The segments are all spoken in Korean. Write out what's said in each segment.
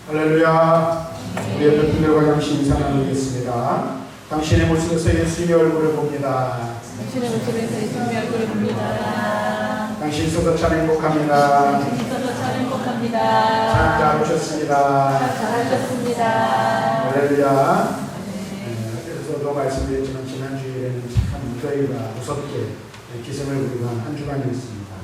할렐루야. 우리 옆에 분들과 잠시 인사 나누겠습니다. 당신의 모습에서 예수님의 얼굴을 봅니다. 당신의 모습에서 예수님의 얼굴을 봅니다. 당신 있어서 참 행복합니다. 당신 있어서 참 행복합니다. 참 잘하셨습니다. 참 잘하셨습니다. 할렐루야. 그래서도 말씀드렸지만 지난주에는 참 저희가 무섭게 기승을 부리는 한 주간이었습니다.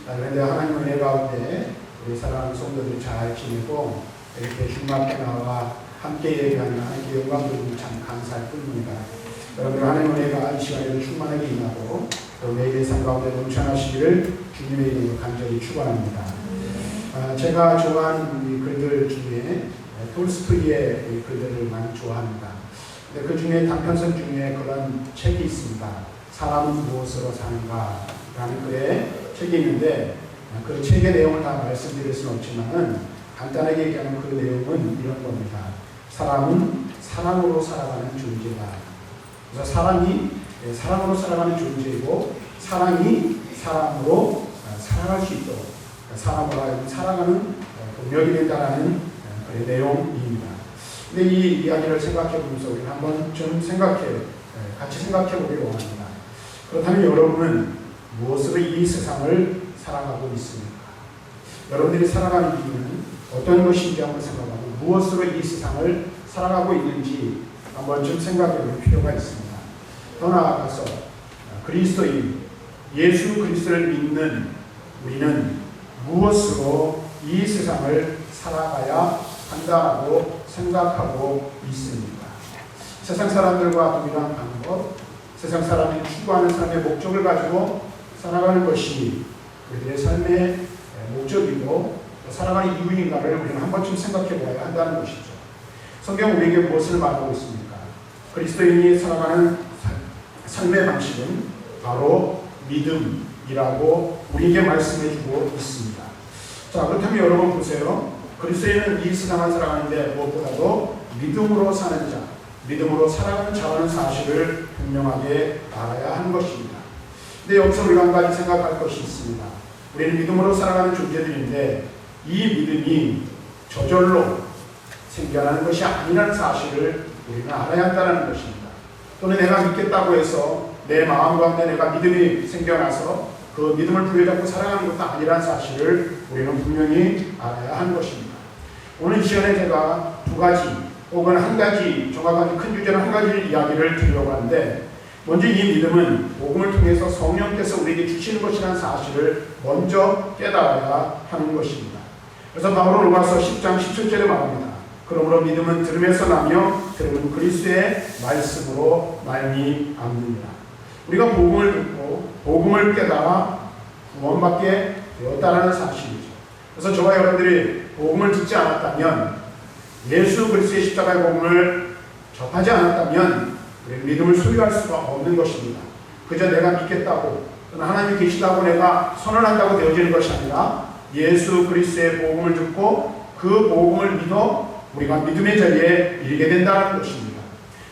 그런데 하나님 은혜 가운데 우리 사랑하는 성도들이 잘 지내고 이렇게 주님께 나와 함께 예배하는 하나님께 영광 드리고 참 감사할 뿐입니다. 여러분 하나님 은혜가 이 시간에도 충만하게 임하고 또 매일의 삶 가운데 넘쳐나시기를 주님의 이름으로 간절히 축원합니다. 제가 좋아하는 글들 중에 톨스토이의 글들을 많이 좋아합니다. 근데 그 중에 단편선 중에 그런 책이 있습니다. 사람은 무엇으로 사는가 라는 글의 책이 있는데 그 책의 내용을 다 말씀드릴 수는 없지만은 간단하게 얘기하면 그 내용은 이런 겁니다. 사람은 사랑으로 살아가는 존재다. 그래서 사람이 사랑으로 살아가는 존재이고 사랑이 사람으로 살아갈 수 있도록 사람으로 하여금 살아가는 동력이 된다는 내용입니다. 근데 이 이야기를 생각해 보면서 우리는 한번 좀 같이 생각해 보기를 원합니다. 그렇다면 여러분은 무엇으로 이 세상을 살아가고 있습니까? 여러분들이 살아가는 이유는 어떤 것인지 한번 생각하고 무엇으로 이 세상을 살아가고 있는지 한번 좀 생각해 볼 필요가 있습니다. 더 나아가서 그리스도인 예수 그리스도를 믿는 우리는 무엇으로 이 세상을 살아가야 한다고 생각하고 있습니까? 세상 사람들과 동일한 방법, 세상 사람이 추구하는 삶의 목적을 가지고 살아가는 것이 우리들의 삶의 목적이고 살아가는 이유인가를 우리는 한 번쯤 생각해 보아야 한다는 것이죠. 성경 우리에게 무엇을 말하고 있습니까? 그리스도인이 살아가는 삶의 방식은 바로 믿음이라고 우리에게 말씀해 주고 있습니다. 자, 그렇다면 여러분 보세요. 그리스도인은 이 세상을 살아가는데 무엇보다도 믿음으로 사는 자, 믿음으로 살아가는 자라는 사실을 분명하게 알아야 하는 것입니다. 근데 여기서 우리가 한 가지 생각할 것이 있습니다. 우리는 믿음으로 살아가는 존재들인데 이 믿음이 저절로 생겨나는 것이 아니라는 사실을 우리는 알아야 한다는 것입니다. 또는 내가 믿겠다고 해서 내 마음 가운데 내가 믿음이 생겨나서 그 믿음을 부여잡고 살아가는 것도 아니라는 사실을 우리는 분명히 알아야 하는 것입니다. 오늘 이 시간에 제가 두 가지 혹은 한 가지 정확하게 큰 주제로 한 가지 이야기를 드리려고 하는데 먼저 이 믿음은 복음을 통해서 성령께서 우리에게 주시는 것이라는 사실을 먼저 깨달아야 하는 것입니다. 그래서 바울은 로마서 10장 17절에 말합니다. 그러므로 믿음은 들음에서 나며 들음은 그리스도의 말씀으로 말미암느니라. 우리가 복음을 듣고 복음을 깨달아 구원받게 되었다는 사실이죠. 그래서 저와 여러분들이 복음을 듣지 않았다면 예수 그리스도의 십자가의 복음을 접하지 않았다면 우리는 믿음을 소유할 수가 없는 것입니다. 그저 내가 믿겠다고 또는 하나님이 계시다고 내가 선언한다고 되어지는 것이 아니라 예수 그리스도의 복음을 듣고 그 복음을 믿어 우리가 믿음의 자리에 이르게 된다는 것입니다.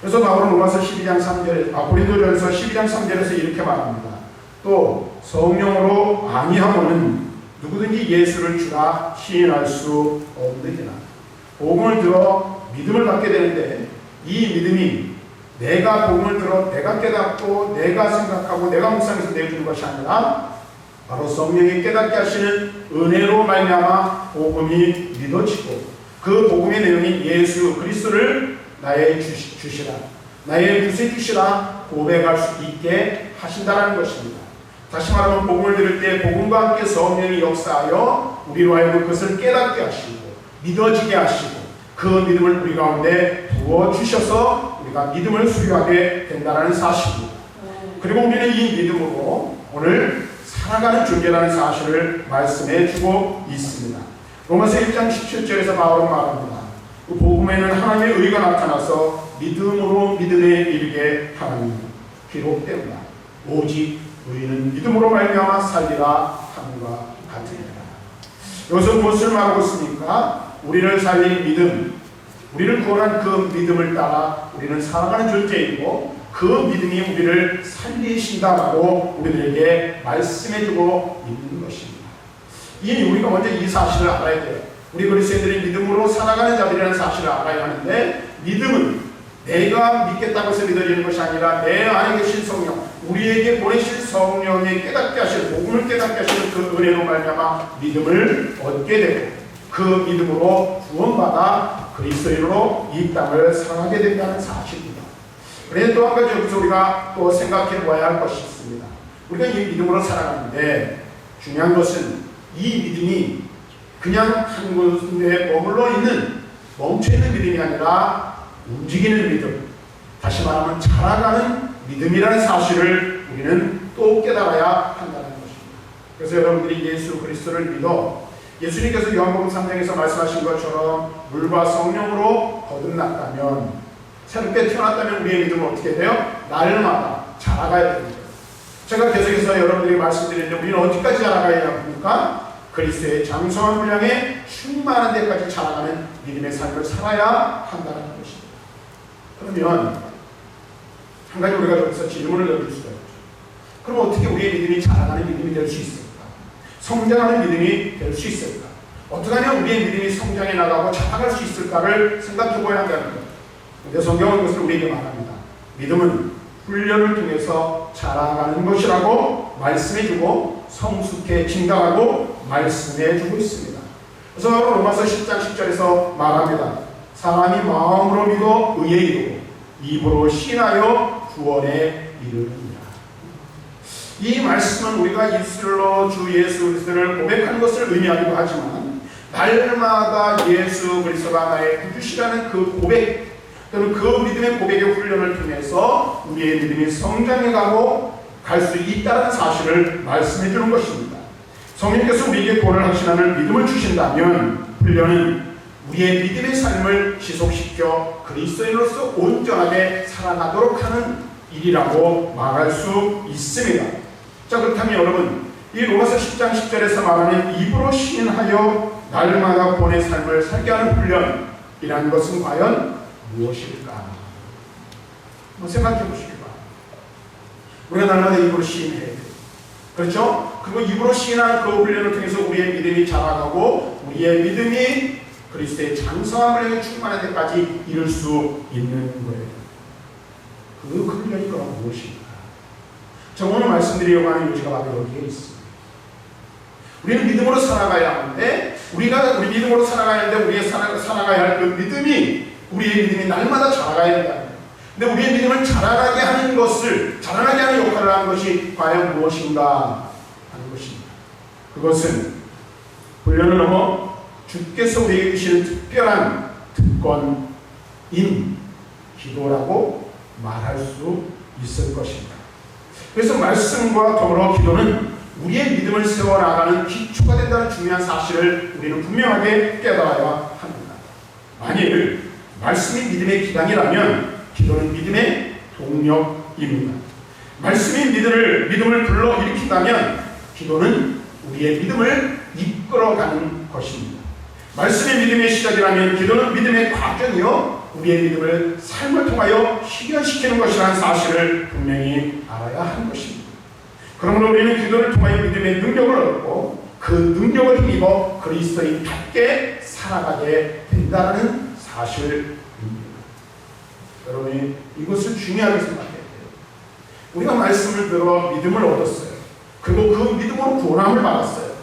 그래서 바울은 로마서 12장 3절에 고린도전서 12장 3절에서 이렇게 말합니다. 또 성령으로 아니하고는 누구든지 예수를 주라 시인할 수 없느니라. 복음을 들어 믿음을 갖게 되는데 이 믿음이 내가 복음을 들어 내가 깨닫고 내가 생각하고 내가 묵상해서 내주는 것이 아니라 바로 성령이 깨닫게 하시는 은혜로 말미암아 복음이 믿어지고 그 복음의 내용이 예수 그리스도를 나의 주시라 나의 구세 주시라 고백할 수 있게 하신다는 것입니다. 다시 말하면 복음을 들을 때 복음과 함께 성령이 역사하여 우리로 하여금 그것을 깨닫게 하시고 믿어지게 하시고 그 믿음을 우리 가운데 부어주셔서 우리가 믿음을 소유하게 된다는 사실입니다. 그리고 우리는 이 믿음으로 오늘 살아가는 존재라는 사실을 말씀해 주고 있습니다. 로마서 1장 17절에서 바울은 말합니다. 그 복음에는 하나님의 의가 나타나서 믿음으로 믿음에 이르게 하나님 기록되었다. 오직 우리는 믿음으로 말미암아 살리라 함과 같으니라. 여기서 무엇을 말하고 있습니까? 우리를 살린 믿음, 우리를 구원한 그 믿음을 따라 우리는 살아가는 존재이고 그 믿음이 우리를 살리신다라고 우리들에게 말씀해주고 있는 것입니다. 우리가 먼저 이 사실을 알아야 돼요. 우리 그리스도인들이 믿음으로 살아가는 자들이라는 사실을 알아야 하는데, 믿음은 내가 믿겠다고 해서 믿어지는 것이 아니라 내 안에 계신 성령, 우리에게 보내신 성령의 깨닫게 하시는, 복음을 깨닫게 하시는 그 은혜로 말미암아 믿음을 얻게 되고, 그 믿음으로 구원받아 그리스도인으로 이 땅을 살아가게 된다는 사실입니다. 그런데 또 한 가지 여기서 우리가 또 생각해 보아야 할 것이 있습니다. 우리가 이 믿음으로 살아가는데 중요한 것은 이 믿음이 그냥 한 곳에 머물러 있는, 멈춰있는 믿음이 아니라 움직이는 믿음, 다시 말하면 자라가는 믿음이라는 사실을 우리는 또 깨달아야 한다는 것입니다. 그래서 여러분들이 예수 그리스도를 믿어 예수님께서 요한복음 3장에서 말씀하신 것처럼 물과 성령으로 거듭났다면, 새롭게 태어났다면 우리의 믿음은 어떻게 돼요? 날마다 자라가야 됩니다. 제가 계속해서 여러분들이 말씀드리는데 우리는 어디까지 자라가야 합니까? 그리스도의 장성한 분량에 충만한 데까지 자라가는 믿음의 삶을 살아야 한다는 것입니다. 그러면 한 가지 우리가 여기서 질문을 던질 수가 있죠. 그럼 어떻게 우리의 믿음이 자라가는 믿음이 될 수 있을까? 성장하는 믿음이 될 수 있을까? 어떻게 하면 우리의 믿음이 성장해 나가고 자라갈 수 있을까를 생각해 보아야 한다는 거예요. 그런데 성경은 그것을 우리에게 말합니다. 믿음은 훈련을 통해서 자라가는 것이라고 말씀해주고 성숙해진다고 말씀해주고 있습니다. 그래서 로마서 10장 10절에서 말합니다. 사람이 마음으로 믿어 의에 이르고 입으로 신하여 구원에 이르느니라. 이 말씀은 우리가 입술로 주 예수 그리스도를 고백하는 것을 의미하기도 하지만, 날마다 예수 그리스도가 나의 구주시라는 그 고백, 또는 그 믿음의 고백의 훈련을 통해서 우리의 믿음이 성장해가고 갈 수 있다는 사실을 말씀해 주는 것입니다. 성령께서 우리에게 구원을 확신하는 믿음을 주신다면 훈련은 우리의 믿음의 삶을 지속시켜 그리스도인으로서 온전하게 살아가도록 하는 일이라고 말할 수 있습니다. 자, 그렇다면 여러분, 이 로마서 10장 10절에서 말하는 입으로 시인하여 날마다 구원의 삶을 살게 하는 훈련이라는 것은 과연 무엇일까? 한번 생각해 보시기 바랍니다. 우리가 날마다 입으로 시인해야 돼요. 그렇죠? 그리고 입으로 시인하는 그 훈련을 통해서 우리의 믿음이 자라가고 우리의 믿음이 그리스도의 장성한 분량에 충만한 데까지 이룰 수 있는 거예요. 그 훈련이 그럼 무엇일까? 저 오늘 말씀드리려고 하는 요지가 바로 여기에 있습니다. 우리는 믿음으로 살아가야 하는데, 우리가 우리 믿음으로 살아가야 하는데, 우리의 살아가야 할 그 믿음이, 우리의 믿음이 날마다 자라가야 된다. 근데 우리의 믿음을 자라나게 하는 것을, 자라나게 하는 역할을 하는 것이 과연 무엇인가 하는 것입니다. 그것은 훈련을 넘어 주께서 우리에게 주시는 특별한 특권인 기도라고 말할 수 있을 것입니다. 그래서 말씀과 더불어 기도는 우리의 믿음을 세워나가는 기초가 된다는 중요한 사실을 우리는 분명하게 깨달아야 합니다. 만일 말씀이 믿음의 기단이라면 기도는 믿음의 동력입니다. 말씀이 믿음을 불러일으킨다면 기도는 우리의 믿음을 이끌어가는 것입니다. 말씀이 믿음의 시작이라면 기도는 믿음의 과정이요, 우리의 믿음을 삶을 통하여 실현시키는 것이라는 사실을 분명히 알아야 하는 것입니다. 그러므로 우리는 기도를 통하여 믿음의 능력을 얻고 그 능력을 힘입어 그리스도인답게 살아가게 된다는 사실입니다. 여러분이 이것을 중요하게 생각해야 돼요. 우리가 말씀을 들어 믿음을 얻었어요. 그리고 그 믿음으로 구원함을 받았어요.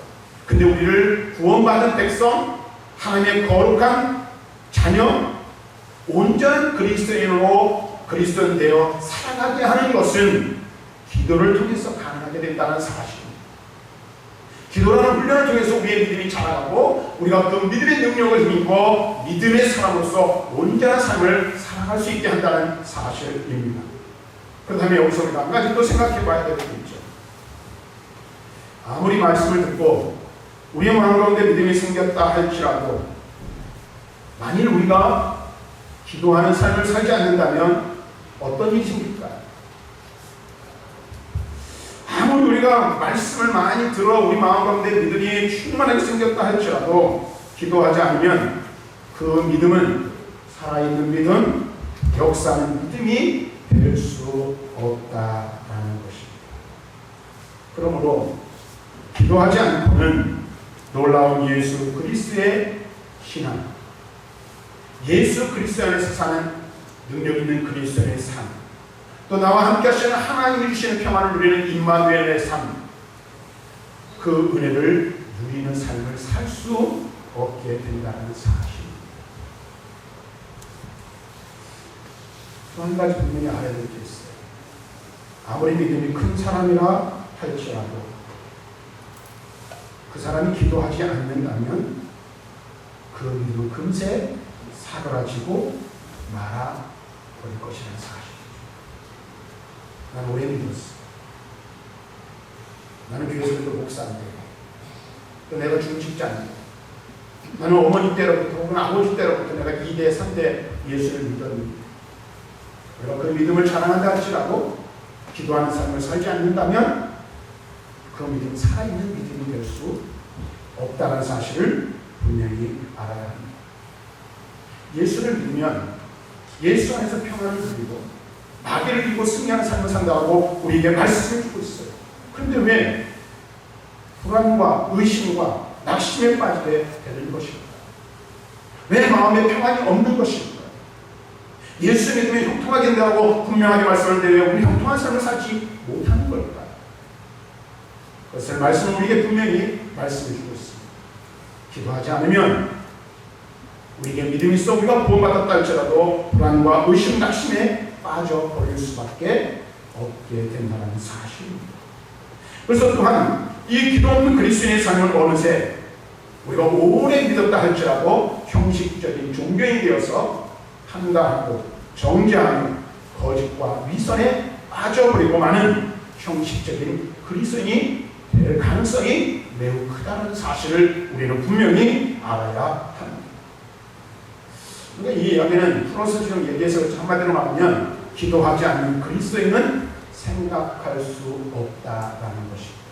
근데 우리를 구원받은 백성, 하나님의 거룩한 자녀, 온전한 그리스도인으로 그리스도인 되어 살아가게 하는 것은 기도를 통해서 가능하게 된다는 사실입니다. 기도라는 훈련을 통해서 우리의 믿음이 자라가고 우리가 그 믿음의 능력을 힘입어 믿음의 사람으로서 온전한 삶을 살아갈 수 있게 한다는 사실입니다. 그렇다면 여기서 우리가 한 가지 또 생각해 봐야 될 게 있죠. 아무리 말씀을 듣고 우리의 마음 가운데 믿음이 생겼다 할지라도 만일 우리가 기도하는 삶을 살지 않는다면 어떤 일이 생길까요? 아무리 우리가 말씀을 많이 들어 우리 마음 가운데 믿음이 충만하게 생겼다 할지라도 기도하지 않으면 그 믿음은 살아있는 믿음, 역사하는 믿음이 될 수 없다라는 것입니다. 그러므로 기도하지 않고는 놀라운 예수 그리스도의 신앙, 예수 그리스도 안에서 사는 능력 있는 그리스도의 삶, 또 나와 함께 하시는 하나님이 주시는 평안을 누리는 임마누엘의 삶, 그 은혜를 누리는 삶을 살 수 없게 된다는 사실. 또 한 가지 분명히 알아야 될 게 있어요. 아무리 믿음이 큰 사람이라 할지라도 그 사람이 기도하지 않는다면 그 믿음은 금세 사그라지고 말아버릴 것이라는 사실이죠. 나는 오래 믿었어. 나는 교회에서도 목사인데, 또 내가 중직자인데, 나는 어머니 때로부터 혹은 아버지 때로부터 내가 2대, 3대 예수를 믿었는데, 내가 그 믿음을 자랑한다 할지라도 기도하는 삶을 살지 않는다면 그 믿음은 살아있는 믿음이 될 수 없다는 사실을 분명히 알아야 합니다. 예수를 믿으면 예수 안에서 평안을 누리고 마귀를 이기고 승리하는 삶을 산다고 우리에게 말씀을 주고 있어요. 그런데 왜 불안과 의심과 낙심에 빠지게 되는 것일까? 왜 마음에 평안이 없는 것일까? 예수 믿으면 형통하게 된다고 분명하게 말씀하는데 왜 우리 형통한 삶을 살지 못하는 걸까? 그것을 말씀은 우리에게 분명히 말씀해 주고 있습니다. 기도하지 않으면 우리에게 믿음이 있어 우리가 구원받았다 할지라도 불안과 의심, 낙심에 빠져버릴 수밖에 없게 된다는 사실입니다. 그래서 또한 이 기도 없는 그리스도인의 삶은 어느새 우리가 오래 믿었다 할지라도 형식적인 종교인이 되어서 한가하고 정죄하며 거짓과 위선에 빠져버리고 많은 형식적인 그리스도인이 될 가능성이 매우 크다는 사실을 우리는 분명히 알아야 합니다. 그러니까 이 이야기는 플러스 지금 얘기해서 한마디로 말하면 기도하지 않는 그리스도인은 생각할 수 없다라는 것입니다.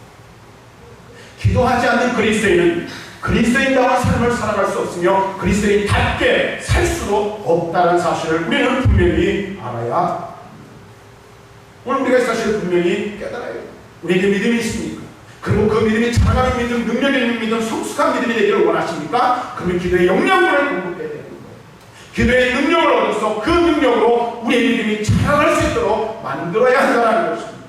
기도하지 않는 그리스도인은 그리스도인다운 삶을 살아갈 수 없으며 그리스도인답게 살 수도 없다는 사실을 우리는 분명히 알아야 합니다. 오늘 우리가 사실 분명히 깨달아요. 우리에게 믿음이 있습니까? 그리고 그 믿음이 자라가는 믿음, 능력 있는 믿음, 성숙한 믿음이 되기를 원하십니까? 그러면 기도의 영향을 공급해야 되는 거예요. 기도의 능력을 얻어서 그 능력으로 우리의 믿음이 자라갈 수 있도록 만들어야 한다는 것입니다.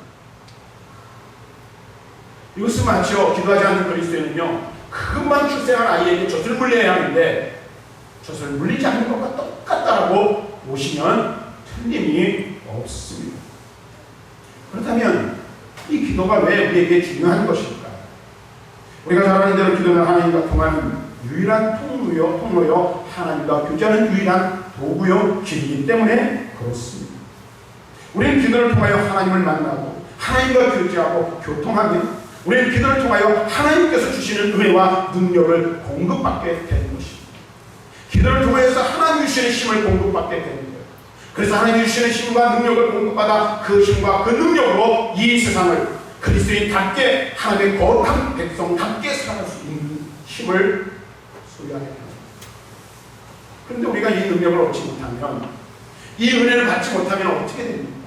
이것은 마치요, 기도하지 않는 그리스도인은요, 그것만 출생한 아이에게 젖을 물려야 하는데 젖을 물리지 않는 것과 똑같다라고 보시면 틀림이 없습니다. 그렇다면 이 기도가 왜 우리에게 중요한 것일까? 우리가 잘 아는 대로 기도는 하나님과 통하는 유일한 통로요, 하나님과 교제하는 유일한 도구요, 길이기 때문에 그렇습니다. 우리는 기도를 통하여 하나님을 만나고 하나님과 교제하고 교통하며 우리는 기도를 통하여 하나님께서 주시는 은혜와 능력을 공급받게 되는 것입니다. 기도를 통해서 하나님 주시는 힘을 공급받게 되는 거예요. 그래서 하나님 주시는 힘과 능력을 공급받아 그 힘과 그 능력으로 이 세상을 그리스도인답게 하나님의 거룩한 백성답게 살아갈 수 있는 힘을 소유하게 됩니다. 그런데 우리가 이 능력을 얻지 못하면, 이 은혜를 받지 못하면 어떻게 됩니까?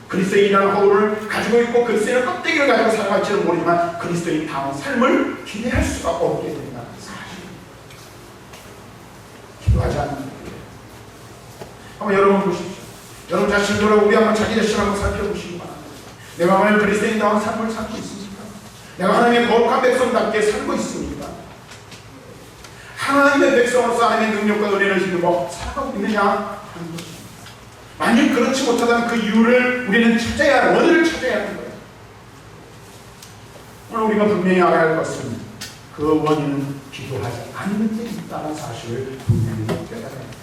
그리스도인이라는 허울을 가지고 있고 그리스도인의 껍데기를 가지고 살아갈지는 모르지만 그리스도인다운 삶을 기대할 수가 없게 된다는 사실입니다. 기도하지 않는 거예요. 한번 여러분 보십시오. 여러분 자신을 돌아보고 우리 한번 자기 자신을 한번 살펴보시기 바랍니다. 내가 과연 그리스도인다운 삶을 살고 있습니까? 내가 하나님의 거룩한 백성답게 살고 있습니까? 하나님의 백성으로서 하나님의 능력과 은혜를 지니고 살아가고 있느냐 하는 것입니다. 만약 그렇지 못하다면 그 이유를 우리는 찾아야 하는, 원인을 찾아야 하는 거예요. 오늘 우리가 분명히 알아야 할 것은 그 원인은 기도하지 않는 데 있다는 사실을 분명히 깨달아야 합니다.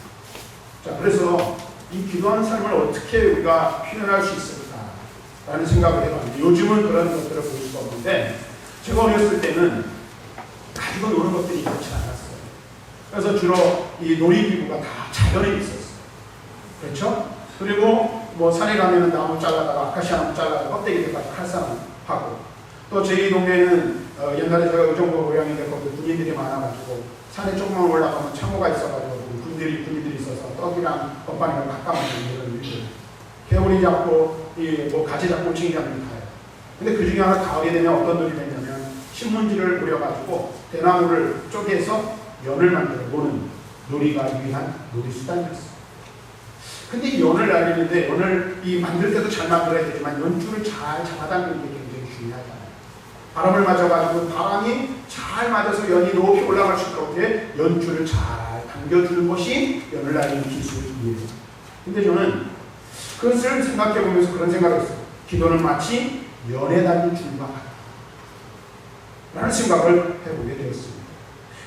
자, 그래서 이 기도하는 삶을 어떻게 우리가 표현할 수 있을까라는 생각을 해봤는데, 요즘은 그런 것들을 볼 수가 없는데, 제가 어렸을 때는 가지고 노는 것들이 그렇지 않았어요. 그래서 주로 이 놀이기구가 다 자연에 있었어요. 그렇죠? 그리고 뭐 산에 가면 나무 잘라다가 아카시아 나무 잘라다가 껍데기까지 칼싸움하고, 또 저희 동네에는 옛날에 제가 의정부 고향인데 거기 군인들이 많아가지고 산에 조금만 올라가면 창고가 있어가지고 군인들이 있어서 떡이랑 건빵이랑 가까워지는 이런 일들, 개구리 잡고 뭐 가지 잡고 층이 잡는 가요. 근데 그 중에 하나 가을이 되면 어떤 놀이가 있냐면 신문지를 뿌려가지고 대나무를 쪼개서 연을 만들어 보는 놀이가 유일한 놀이수단이었어요. 근데 이 연을 알리는데 연을 이 만들 때도 잘 만들어야 되지만 연줄을 잘 잡아당기는 게 굉장히 중요하잖아요. 바람을 맞아가지고 바람이 잘 맞아서 연이 높이 올라갈 수 있도록 연줄을 잘 당겨주는 것이 연을 날리는 기술이에요. 근데 저는 그것을 생각해 보면서 그런 생각을 했어요. 기도는 마치 연에 달린 줄과 같다 라는 생각을 해보게 되었습니다.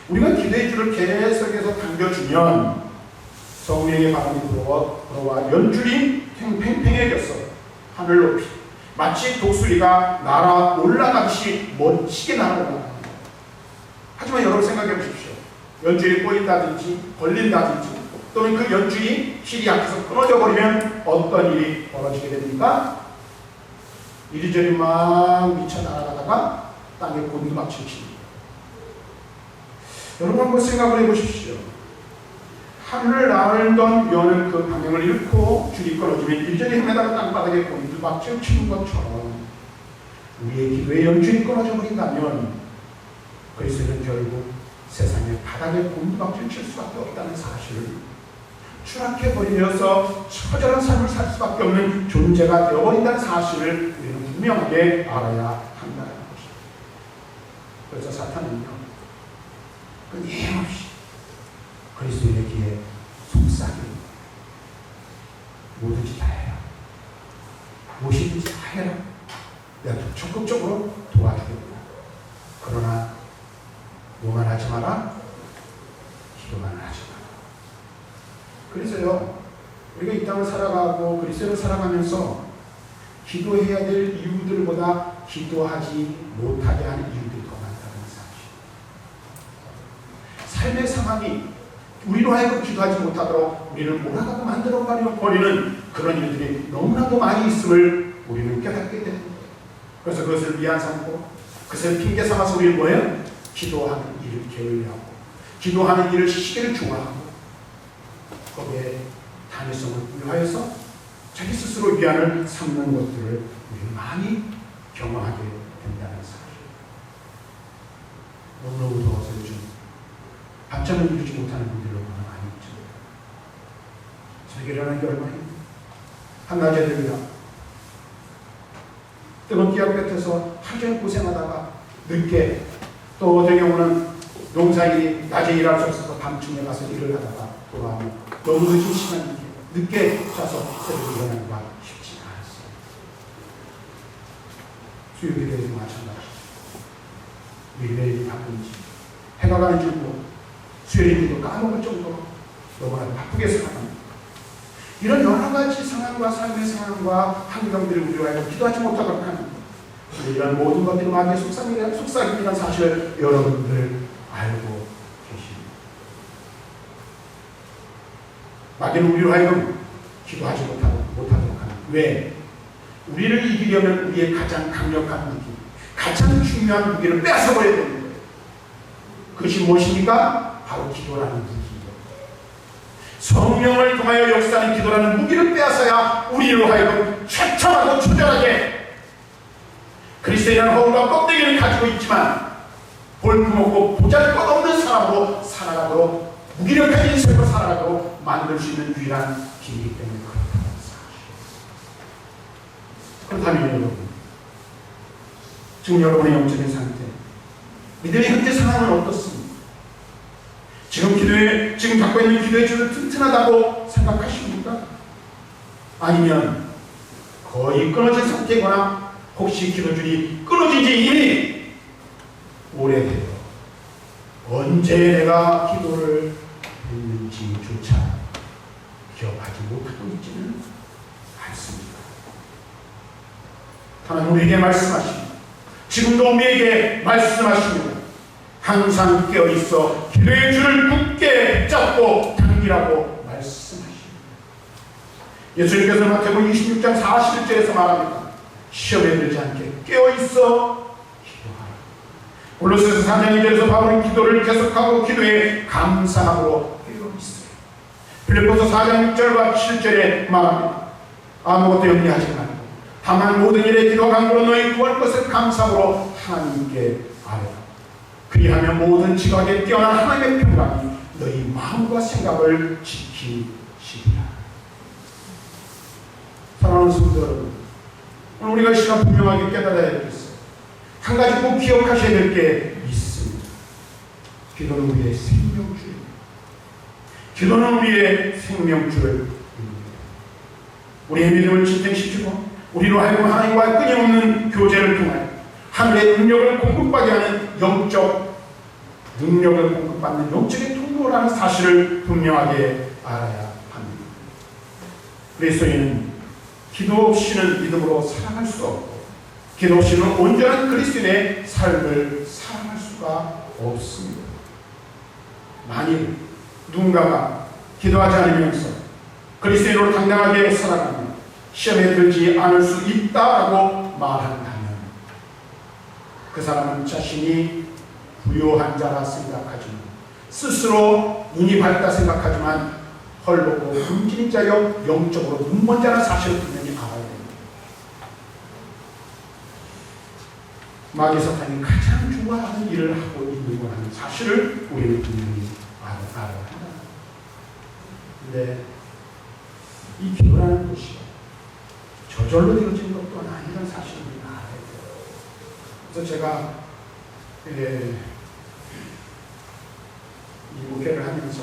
우리가 기도의 줄을 계속해서 당겨주면 성령의 바람이 불어와 연줄이 팽팽해졌어. 하늘 높이 마치 독수리가 날아 올라가듯이 멋지게 날아올라갑니다. 하지만 여러분 생각해 보십시오. 연줄이 꼬인다든지 걸린다든지 또는 그 연줄이 실이 약해서 끊어져 버리면 어떤 일이 벌어지게 됩니까? 이리저리 막 미쳐 날아가다가 땅에 곤두박질 칩니다. 여러분 한번 생각을 해보십시오. 하늘을 날던 연은 그 방향을 잃고 줄이 끊어지면 이리저리 헤매다가 땅바닥에 곤두박질 치는 것처럼 우리의 기도의 연줄이 끊어져 버린다면 그리스도는 결국 세상의 바닥에 곤두박질 칠 수밖에 없다는 사실을, 추락해버리면서 처절한 삶을 살 수밖에 없는 존재가 되어버린다는 사실을 우리는 분명하게 알아야 한다는 것입니다. 그래서 사탄은요, 끊임없이 그리스도인에게 속삭입니다. 뭐든지 다 해라. 무엇이든지 다 해라. 내가 적극적으로 도와주겠다. 그러나 뭐만 하지 마라. 기도만 하지 마라. 그래서요, 우리가 이 땅을 살아가고 그리스도를 살아가면서 기도해야 될 이유들보다 기도하지 못하게 하는 이유들이 더 많다는 사실. 삶의 상황이 우리로 하여금 기도하지 못하도록 우리를 몰아가고 만들어버리는 그런 일들이 너무나도 많이 있음을 우리는 깨닫게 되는 거예요. 그래서 그것을 미안 삼고 그것을 핑계 삼아서 우리는 뭐예요? 기도하는 일을 게을리하고 기도하는 일을 시기를 중화하고 거기에 단위성을 부여하여서 자기 스스로 위안을 삼는 것들을 우리는 많이 경험하게 된다는 사실. 너무너무 더워서 요즘 밤잠을 이루지 못하는 분들이 너무나 많이 있죠. 저에게 일어나는 게 얼마나 힘들어요. 한낮에 되면 뜨거운 기압 끝에서 하루 종일 고생하다가 늦게, 또 어떤 경우는 농사일이 낮에 일할 수 없어서 밤중에 가서 일을 하다가 돌아오면 너무 늦은 시간이 늦게 자서 새벽에 일어나는 건 쉽지 않았어요. 수요일에도 마찬가지죠. 매일매일이 바쁜지 해가 가는 줄 모르고 수요일인지도 까먹을 정도로 너무나 바쁘게 살아갑니다. 이런 여러 가지 상황과 삶의 상황과 환경들을 우리가 알고 기도하지 못하도록 하는 것, 이런 모든 것들이 마귀의 속삭임이라는 사실을 여러분들 알고 계십니다. 마귀는 우리로 하여금 기도하지 못하도록 하는, 왜? 우리를 이기려면 우리의 가장 강력한 무기, 가장 중요한 무기를 뺏어버려야 되는 거예요. 그것이 무엇입니까? 바로 기도라는 무기예요. 성령을 통하여 역사하는 기도라는 무기를 빼앗아야 우리로 하여금 처참하고 초절하게 그리스도인은 허울과 껍데기를 가지고 있지만 볼품없고 보잘것없는 사람으로 살아가도록, 무기력한 인생으로 살아가도록 만들 수 있는 유일한 길이기 때문에 그렇다는 사실. 그렇다면 여러분, 지금 여러분의 영적인 상태, 믿음의 현재 상황은 어떻습니까? 지금 갖고 있는 기도의 줄은 튼튼하다고 생각하십니까? 아니면 거의 끊어진 상태거나 혹시 기도줄이 끊어진 지 이미 오래되어 언제 내가 기도를 했는지조차 기억하지 못하고 있지는 않습니다. 하나님 우리에게 말씀하십니다. 지금도 우리에게 말씀하십니다. 항상 깨어있어 기도의 줄을 굳게 붙잡고 당기라고 말씀하십니다. 예수님께서 마태복음 26장 41절에서 말합니다. 시험에 들지 않게 깨어있어 기도하라. 골로새서 4장 2절에서 바울은 기도를 계속하고 기도에 감사함으로 깨어있어요. 빌립보서 4장 6절과 7절에 말합니다. 아무것도 염려하지 말고 다만 모든 일에 기도와 간구로 너희 구할 것을 감사함으로 하나님께 아뢰라. 그리하면 모든 지각에 뛰어난 하나님의 평강이 너희 마음과 생각을 지키시리라. 사랑하는 성도 여러분, 오늘 우리가 이 시간 분명하게 깨달아야 되겠어요. 한 가지 꼭 기억하셔야 될 게 있습니다. 기도는 우리의 생명줄입니다. 기도는 우리의 생명줄입니다. 우리의 믿음을 지탱시키고 우리로 하여금 하나님과의 끊임없는 교제를 통하여 하늘의 능력을 공급받게 하는 영적 능력을 공급받는 영적인 통로라는 사실을 분명하게 알아야 합니다. 그리스도인은 기도 없이는 믿음으로 살아갈 수 없고 기도 없이는 온전한 그리스도인의 삶을 살아갈 수가 없습니다. 만일 누군가가 기도하지 않으면서 그리스도인으로 당당하게 살아가며 시험에 들지 않을 수 있다라고 말한다면 그 사람은 자신이 부요한 자라 생각하지만 스스로 눈이 밝다 생각하지만 헐벗고 굶주린 자여 영적으로 눈먼 자라는 사실을 분명히 알아야 됩니다. 마귀 사탄이 가장 좋아하는 일을 하고 있는 거라는 사실을 우리는 분명히 알아야 합니다. 근데 이 기도라는 것이 저절로 되어지는 것도 아니라는 사실을 우리가 알아야 돼요. 그래서 제가 이 목회를 하면서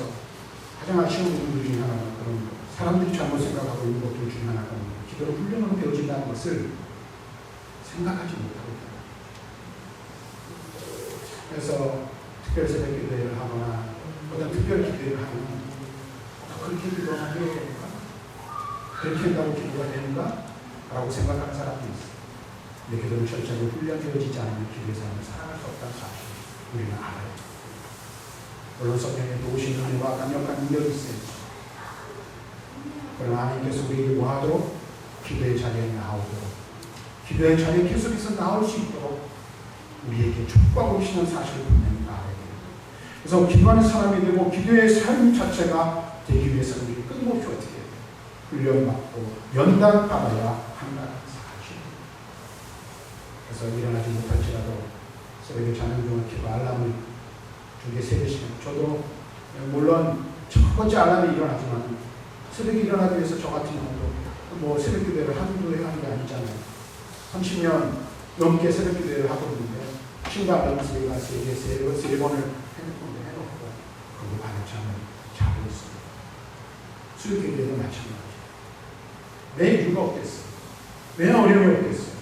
가장 아쉬운 부분 중에 하나가 그런 사람들이 잘못 생각하고 있는 것들 중에 하나가 기도로 훈련으로 되어진다는 것을 생각하지 못하고 있다. 그래서 특별 새벽 기도회를 하거나 어떤 특별 기도회를 하면 그렇게 기도가 해야 되는가? 그렇게 한다고 기도가 되는가? 라고 생각하는 사람도 있어요. 근데 기도는 철저하게 훈련되어지지 않으면 기도의 삶을 살아갈 수 없다는 사실을 우리는 알아요. 물론 성령의 도우신 은혜와 강력한 능력이 있어요. 그러나 하나님께서 우리에게 뭐하도록? 기도의 자리에 나오도록 기도의 자리에 계속해서 나올 수 있도록 우리에게 축복하고 계시는 사실을 분명히 알아야 됩니다. 그래서 기도하는 사람이 되고 기도의 삶 자체가 되기 위해서는 우리 끊임없이 어떻게 해야 돼요? 훈련받고 연단받아야 한다는 사실입니다. 그래서 일어나지 못할지라도 새벽에 자는 동안 기도 알람을 2개, 3개씩 저도 물론 첫 번째 알람이 일어나지만 새벽에 일어나기 위해서 저 같은 경우도 뭐 새벽 기도를 한두 해 하는 게 아니잖아요. 30년 넘게 새벽 기도를 하고 있는데 신가 알람을 저희가 3번을 핸드폰에 해놓고 거기 반찬을 자고 있습니다. 수요 기도에도 마찬가지예요. 왜 이유가 없겠어요? 왜 어려움이 없겠어요?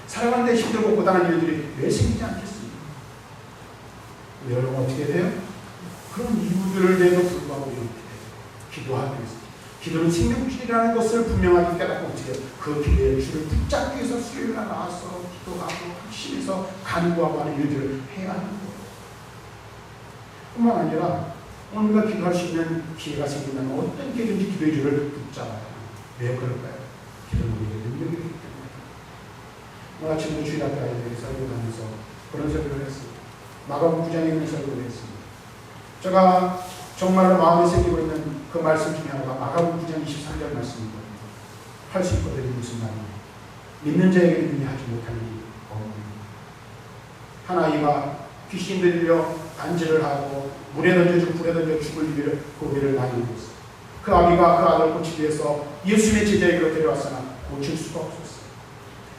살아가는데 힘들고 고단한 일들이 왜 생기지 않겠습니까? 여러분 어떻게 돼요? 그런 이유들에도 불구하고 이렇게 기도하기 위해서 기도는 생명줄이라는 것을 분명하게 깨닫고 어떻게 해요? 그 기도의 줄을 붙잡기 위해서 수요일날 나와서 기도하고 핵심에서 간구하고 하는 일들을 해야 하는 거예요. 뿐만 아니라 오늘 우리가 기도할 수 있는 기회가 생긴다면 어떤 기회든지 기도의 줄을 붙잡아야 해요. 왜 그럴까요? 기도는 우리의 능력이 되기 때문에. 오늘 아침에 주일학교 아이들이 설교하면서 그런 설교를 했습니다. 마가복음 9장에 있는 설교를 했습니다. 제가 정말로 마음에 새기고 있는 그 말씀 중에 하나가 마가복음 9장 23절 말씀입니다. 할 수 있거든요. 무슨 말이에요? 믿는 자에게 믿음이 하지 못할 일이 없는 한 아이가 귀신 들려 간질을 하고 물에 던져 불에 던져 죽을 위를 고비를 많이 입었어요. 그 아기가 그 아들을 고치기 위해서 예수님의 제자에게로 데려왔으나 고칠 수가 없었어요.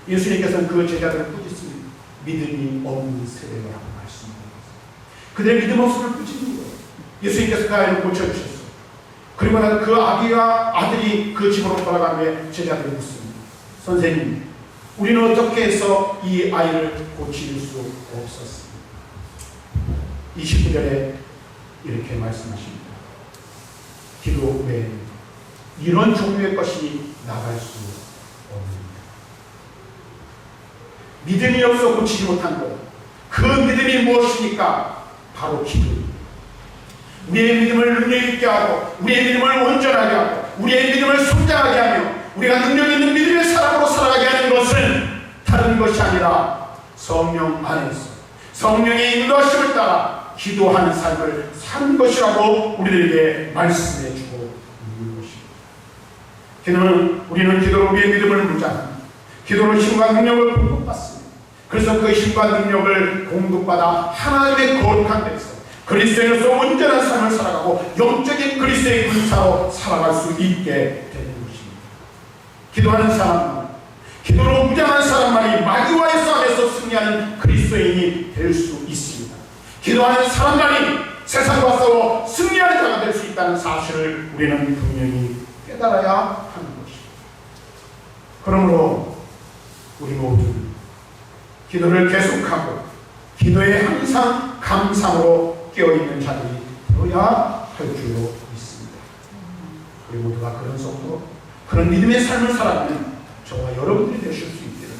예수님께서는 그 제자들을 꾸짖습니다. 믿음이 없는 세대라고 말씀합니다. 그들의 믿음 없음을 꾸짖는 거예요. 예수님께서 그 아이를 고쳐주셨어요. 그리고 나서 그 아들이 그 집으로 돌아간 후에 제자들이 묻습니다. 선생님, 우리는 어떻게 해서 이 아이를 고칠 수 없었습니까? 29절에 이렇게 말씀하십니다. 기도 외에는 이런 종류의 것이 나갈 수 없습니다. 믿음이 없어 고치지 못한 것. 그 믿음이 무엇입니까? 바로 기도입니다. 우리의 믿음을 능력 있게 하고 우리의 믿음을 온전하게 하고 우리의 믿음을 성장하게 하며 우리가 능력 있는 믿음의 사람으로 살아가게 하는 것은 다른 것이 아니라 성령 안에서 성령의 인도하심을 따라 기도하는 삶을 사는 것이라고 우리들에게 말씀해 주고 있는 것입니다. 우리는 기도로 우리의 믿음을 무장합니다. 기도로 힘과 능력을 공급받습니다. 그래서 그 힘과 능력을 공급받아 하나님의 거룩한 데서 그리스도인으로서 온전한 삶을 살아가고 영적인 그리스도의 군사로 살아갈 수 있게 되는 것입니다. 기도하는 사람만, 기도로 무장한 사람만이 마귀와의 싸움에서 승리하는 그리스도인이 될 수 있습니다. 기도하는 사람만이 세상과 싸워 승리하는 자가 될 수 있다는 사실을 우리는 분명히 깨달아야 하는 것입니다. 그러므로 우리 모두 기도를 계속하고 기도에 항상 감상으로 깨어있는 자들이 되어야 할 줄로 믿습니다. 우리 모두가 그런 속도, 그런 믿음의 삶을 살아가는 저와 여러분들이 되실 수 있기를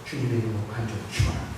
주님의 이름으로 간절히 축원합니다.